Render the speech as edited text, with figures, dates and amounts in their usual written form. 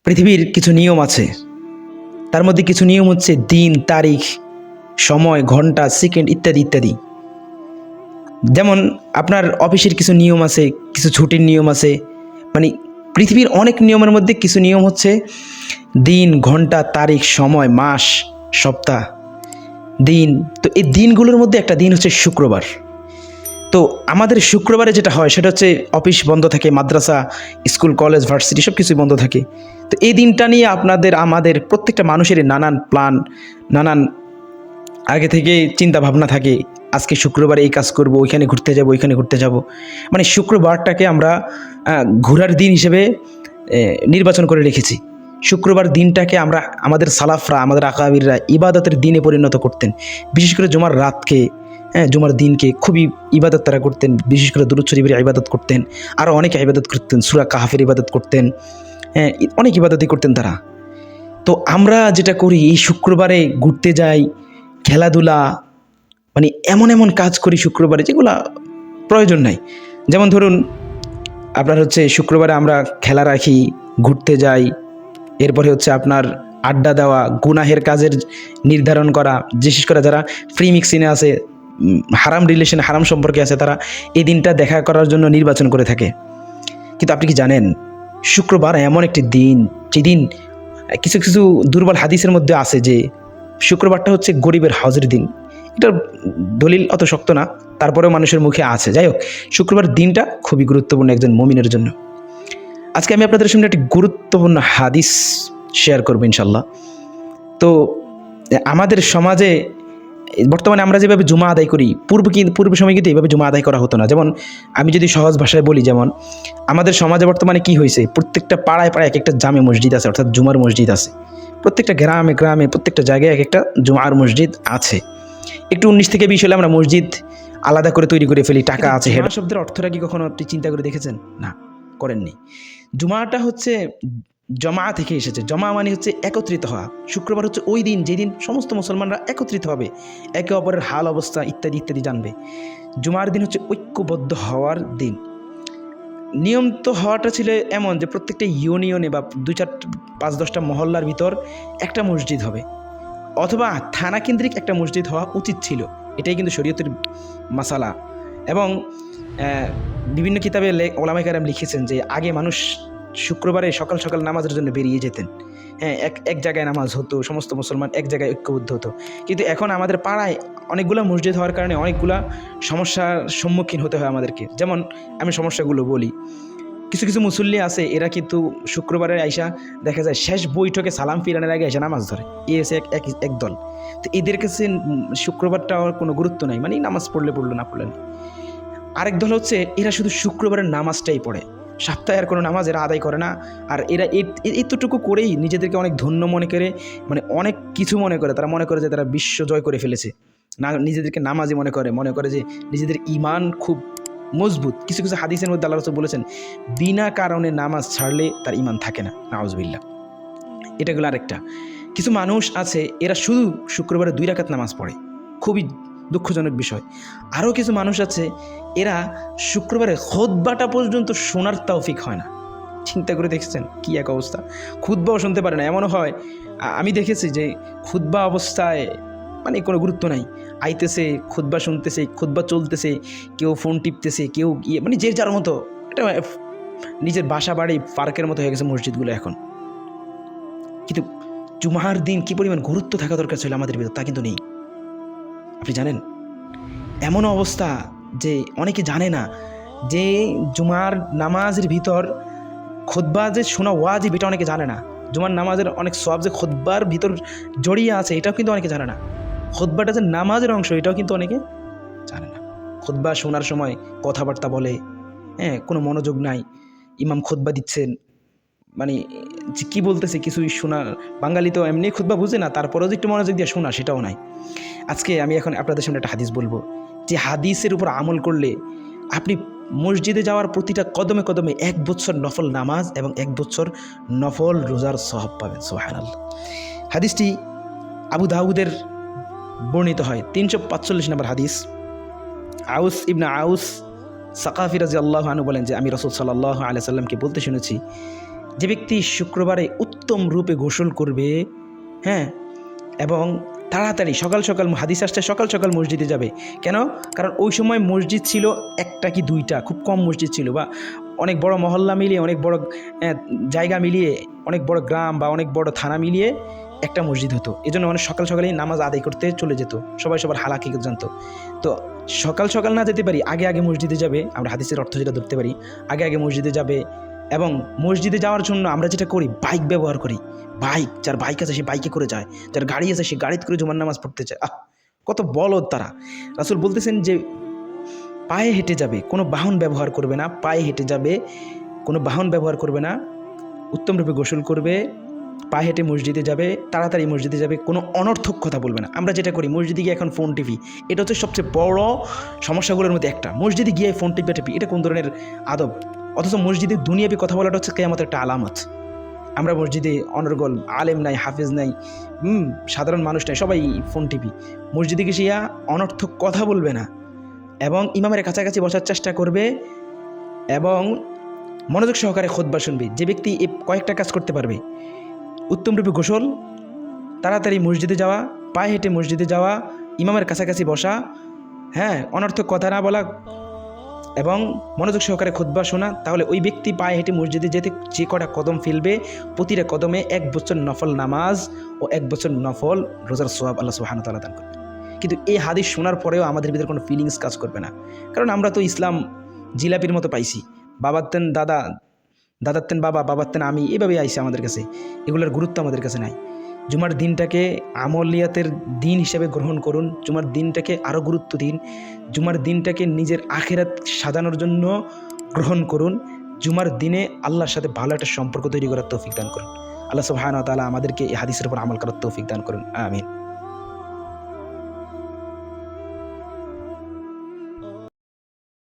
পৃথিবীর কিছু নিয়ম আছে, তার মধ্যে কিছু নিয়ম হচ্ছে দিন, তারিখ, সময়, ঘন্টা, সেকেন্ড ইত্যাদি ইত্যাদি। যেমন আপনার অফিসের কিছু নিয়ম আছে, কিছু ছুটির নিয়ম আছে। মানে পৃথিবীর অনেক নিয়মের মধ্যে কিছু নিয়ম হচ্ছে দিন, ঘন্টা, তারিখ, সময়, মাস, সপ্তাহ, দিন। তো এই দিনগুলোর মধ্যে একটা দিন হচ্ছে শুক্রবার। তো আমাদের শুক্রবারে যেটা হয় সেটা হচ্ছে অফিস বন্ধ থাকে, মাদ্রাসা, স্কুল, কলেজ, ভার্সিটি সব কিছুই বন্ধ থাকে। তো এই দিনটা নিয়ে আমাদের প্রত্যেকটা মানুষেরই নানান প্ল্যান, নানান আগে থেকে চিন্তা ভাবনা থাকে। আজকে শুক্রবারে এই কাজ করব, ওইখানে ঘুরতে যাব, ওইখানে ঘুরতে যাব। মানে শুক্রবারটাকে আমরা ঘোরার দিন হিসেবে নির্বাচন করে রেখেছি। শুক্রবার দিনটাকে আমরা আমাদের সালাফরা, আমাদের আকাবিররা ইবাদতের দিনে পরিণত করতেন। বিশেষ করে জুমার রাতকে, জুমার দিনকে খুবই ইবাদত তারা করতেন। বিশেষ করে দুরূদ শরীফের ইবাদত করতেন, আরও অনেকে ইবাদত করতেন, সূরা কাহফের ইবাদত করতেন, অনেক ইবাদতই করতেন তারা। তো আমরা যেটা করি এই শুক্রবারে ঘুরতে যাই, খেলাধুলা, মানে এমন এমন কাজ করি শুক্রবারে যেগুলা প্রয়োজন নাই। যেমন ধরুন আপনার হচ্ছে শুক্রবারে আমরা খেলা রাখি, ঘুরতে যাই, এরপরে হচ্ছে আপনার আড্ডা দেওয়া, গুনাহের কাজের নির্ধারণ করা। বিশেষ করে যারা ফ্রি মিক্সিনে আছে, হারাম রিলেশন, হারাম সম্পর্কে আছে, তারা এই দিনটা দেখা করার জন্য নির্বাচন করে থাকে। কিন্তু আপনি কি জানেন শুক্রবার এমন একটি দিন যেদিন কিছু কিছু দুর্বল হাদিসের মধ্যে আছে যে শুক্রবারটা হচ্ছে গরিবের হজের দিন। এটার দলিল অত শক্ত না, তারপরেও মানুষের মুখে আছে। যাই হোক, শুক্রবার দিনটা খুবই গুরুত্বপূর্ণ একজন মুমিনের জন্য। আজকে আমি আপনাদের সামনে একটি গুরুত্বপূর্ণ হাদিস শেয়ার করবো ইনশাল্লাহ। তো আমাদের সমাজে বর্তমানে আমরা যেভাবে জুমা আদায় করি, পূর্ব সময় কিন্তু এইভাবে জুমা আদায় করা হতো না। যেমন আমি যদি সহজ ভাষায় বলি, যেমন আমাদের সমাজে বর্তমানে কি হয়েছে, প্রত্যেকটা পাড়ায় পাড়ায় এক একটা জামে মসজিদ আছে, অর্থাৎ জুমার মসজিদ আছে। প্রত্যেকটা গ্রামে গ্রামে, প্রত্যেকটা জায়গায় এক একটা জুমার মসজিদ আছে। একটু 19 থেকে 20 হলে আমরা মসজিদ আলাদা করে তৈরি করে ফেলি, টাকা আছে। হেড শব্দের অর্থটা কি কখনো আপনি চিন্তা করে দেখেছেন? না, করেননি। জুমাটা হচ্ছে জমা থেকে এসেছে। জমা মানে হচ্ছে একত্রিত হওয়া। শুক্রবার হচ্ছে ওই দিন যেদিন সমস্ত মুসলমানরা একত্রিত হবে, একে অপরের হাল অবস্থা ইত্যাদি ইত্যাদি জানবে। জুমার দিন হচ্ছে ঐক্যবদ্ধ হওয়ার দিন। নিয়ম তো হওয়াটা ছিল এমন যে প্রত্যেকটা ইউনিয়নে বা 2-4-5-10টা মহল্লার ভিতর একটা মসজিদ হবে, অথবা থানা কেন্দ্রিক একটা মসজিদ হওয়া উচিত ছিল। এটাই কিন্তু শরীয়তের মাসালা। এবং বিভিন্ন কিতাবে ওলামায়ে কেরাম লিখেছেন যে আগে মানুষ শুক্রবারে সকাল সকাল নামাজের জন্য বেরিয়ে যেতেন। এক জায়গায় নামাজ হতো, সমস্ত মুসলমান এক জায়গায় ঐক্যবদ্ধ হতো। কিন্তু এখন আমাদের পাড়ায় অনেকগুলো মসজিদ হওয়ার কারণে অনেকগুলা সমস্যার সম্মুখীন হতে হয় আমাদেরকে। যেমন আমি সমস্যাগুলো বলি। কিছু কিছু মুসল্লি আছে, এরা কিন্তু শুক্রবারের আইসা দেখা যায় শেষ বৈঠকে সালাম ফিরানোর আগে এসে নামাজ ধরে। এই এসে এক দল। তো এদের কাছে শুক্রবারটা কোনো গুরুত্ব নাই, মানে নামাজ পড়লে পড়লো, না পড়লে না। আরেক দল হচ্ছে এরা শুধু শুক্রবারের নামাজটাই পড়ে, সপ্তাহে আর কোনো নামাজ এরা আদায় করে না। আর এরা এতটুকু করেই নিজেদেরকে অনেক ধন্য মনে করে, মানে অনেক কিছু মনে করে। তারা মনে করে যে তারা বিশ্ব জয় করে ফেলেছে। না, নিজেদেরকে নামাজি মনে করে যে নিজেদের ঈমান খুব মজবুত। কিছু কিছু হাদিসের মধ্যে আল্লাহ রাসূল বলেছেন, বিনা কারণে নামাজ ছাড়লে তার ঈমান থাকে না। নাউজুবিল্লাহ। এটাগুলো আরেকটা। কিছু মানুষ আছে এরা শুধু শুক্রবারে 2 রাকাত নামাজ পড়ে, খুবই দুঃখজনক বিষয়। আরও কিছু মানুষ আছে এরা শুক্রবারে খুতবাটা পর্যন্ত শোনার তৌফিক হয় না। চিন্তা করে দেখছেন কি এক অবস্থা? খুতবাও শুনতে পারে না। এমনও হয়, আমি দেখেছি যে খুতবা অবস্থায় মানে কোনো গুরুত্ব নাই, আইতেছে খুতবা শুনতেছে, খুতবা চলতেছে, কেউ ফোন টিপতেছে, কেউ মানে যে যার মতো। এটা নিজের বাসা বাড়ি পার্কের মতো হয়ে গেছে মসজিদগুলো এখন। কিন্তু জুমার দিন কি পরিমাণ গুরুত্ব থাকা দরকার ছিল আমাদের ভিতর, তা কিন্তু নেই। আপনি জানেন এমন অবস্থা যে অনেকে জানে না যে জুমার নামাজের ভিতর খুতবা যে শোনা ওয়াজিব, এটা অনেকে জানে না। জুমার নামাজের অনেক সওয়াব যে খুতবার ভিতর জড়িয়ে আছে, এটাও কিন্তু অনেকে জানে না। খুতবাটা যে নামাজের অংশ, এটাও কিন্তু অনেকে জানে না। খুতবা শোনার সময় কথাবার্তা বলে, কোনো মনোযোগ নাই। ইমাম খুতবা দিচ্ছেন, মানে যে কী বলতেছে কিছুই শোনা। বাঙালি তো এমনি খুতবা বুঝে না, তারপরেও যে একটু মনোযোগ দিয়ে শোনা, সেটাও নাই। আজকে আমি এখন আপনাদের সামনে একটা হাদিস বলবো, যে হাদিসের উপর আমল করলে আপনি মসজিদে যাওয়ার প্রতিটা কদমে কদমে 1 বছর নফল নামাজ এবং 1 বছর নফল রোজার সওয়াব পাবেন। সুবহানাল্লাহ। হাদিসটি আবু দাউদের বর্ণিত হয়, 345 নম্বর হাদিস। আউস ইবনে আউস সাকাফি রাদিয়াল্লাহু আনহু বলেন যে আমি রাসূল সাল্লাল্লাহু আলাইহি সাল্লামকে বলতে শুনেছি, যে ব্যক্তি শুক্রবারে উত্তম রূপে গোসল করবে, হ্যাঁ, এবং তাড়াতাড়ি সকাল সকাল, হাদিস আসছে সকাল সকাল মসজিদে যাবে। কেন? কারণ ওই সময় মসজিদ ছিল একটা কি দুইটা, খুব কম মসজিদ ছিল, বা অনেক বড় মহল্লা মিলিয়ে, অনেক বড় জায়গা মিলিয়ে, অনেক বড় গ্রাম বা অনেক বড় থানা মিলিয়ে একটা মসজিদ হতো। এই জন্য মানে সকাল সকালেই নামাজ আদায় করতে চলে যেত, সবাই সবার হালাকি জানতো। তো সকাল সকাল না যেতে পারি, আগে আগে মসজিদে যাবে, আমরা হাদিসের অর্থ যেটা ধরতে পারি, আগে আগে মসজিদে যাবে। এবং মসজিদে যাওয়ার জন্য আমরা যেটা করি, বাইক ব্যবহার করি। বাইক, যার বাইক আছে সে বাইকে করে যায়, যার গাড়ি আছে সে গাড়িতে করে জুমার নামাজ পড়তে চায়। কত বলদ তারা! রাসূল বলতেছেন যে পায়ে হেঁটে যাবে, কোনো বাহন ব্যবহার করবে না, পায়ে হেঁটে যাবে, কোনো বাহন ব্যবহার করবে না, উত্তমরূপে গোসল করবে, পায়ে হেঁটে মসজিদে যাবে, তাড়াতাড়ি মসজিদে যাবে, কোনো অনর্থক কথা বলবে না। আমরা যেটা করি মসজিদে গিয়ে এখন ফোন টিভি, এটা হচ্ছে সবচেয়ে বড় সমস্যাগুলোর মধ্যে একটা। মসজিদে গিয়ে ফোন টিপি, এটা কোন ধরনের আদব? অথচ মসজিদে দুনিয়াবি কথা বলাটা হচ্ছে কিয়ামতের একটা আলামত। আমরা মসজিদে অনর্গল, আলেম নাই, হাফেজ নাই, সাধারণ মানুষ নাই, সবাই ফোন টিপি। মসজিদে গিয়ে অনর্থক কথা বলবে না, এবং ইমামের কাছাকাছি বসার চেষ্টা করবে, এবং মনোযোগ সহকারে খুতবা শুনবে। যে ব্যক্তি এই কয়েকটা কাজ করতে পারবে, উত্তমরূপে গোসল, তাড়াতাড়ি মসজিদে যাওয়া, পায়ে হেঁটে মসজিদে যাওয়া, ইমামের কাছাকাছি বসা, হ্যাঁ, অনর্থক কথা না বলা, এবং মনোযোগ সহকারে খুতবা শোনা, তাহলে ওই ব্যক্তি পায়ে হেঁটে মসজিদে যেতে যে কটা কদম ফেলবে, প্রতিটা কদমে 1 বছর নফল নামাজ ও 1 বছর নফল রোজার সোয়াব আল্লাহ সুবহানাহু ওয়া তাআলা দান করবে। কিন্তু এই হাদিস শোনার পরেও আমাদের ভিতরে কোনো ফিলিংস কাজ করবে না, কারণ আমরা তো ইসলাম জিলাপির মতো পাইছি। বাবাতেন দাদা, দাদাতেন বাবা, বাবাতেন আমি, এভাবেই আইসি আমাদের কাছে। এগুলোর গুরুত্ব আমাদের কাছে নাই। জুমার দিনটাকে আমলিয়াতের দিন হিসেবে গ্রহণ করুন, জুমার দিনটাকে আরও গুরুত্ব দিন, জুমার দিনটাকে নিজের আখিরাত সাজানোর জন্য গ্রহণ করুন। জুমার দিনে আল্লাহর সাথে ভালো একটা সম্পর্ক তৈরি করার তৌফিক দান করুন। আল্লাহ সুবহানাহু ওয়া তাআলা আমাদেরকে এই হাদিসের উপর আমল করার তৌফিক দান করুন। আমিন।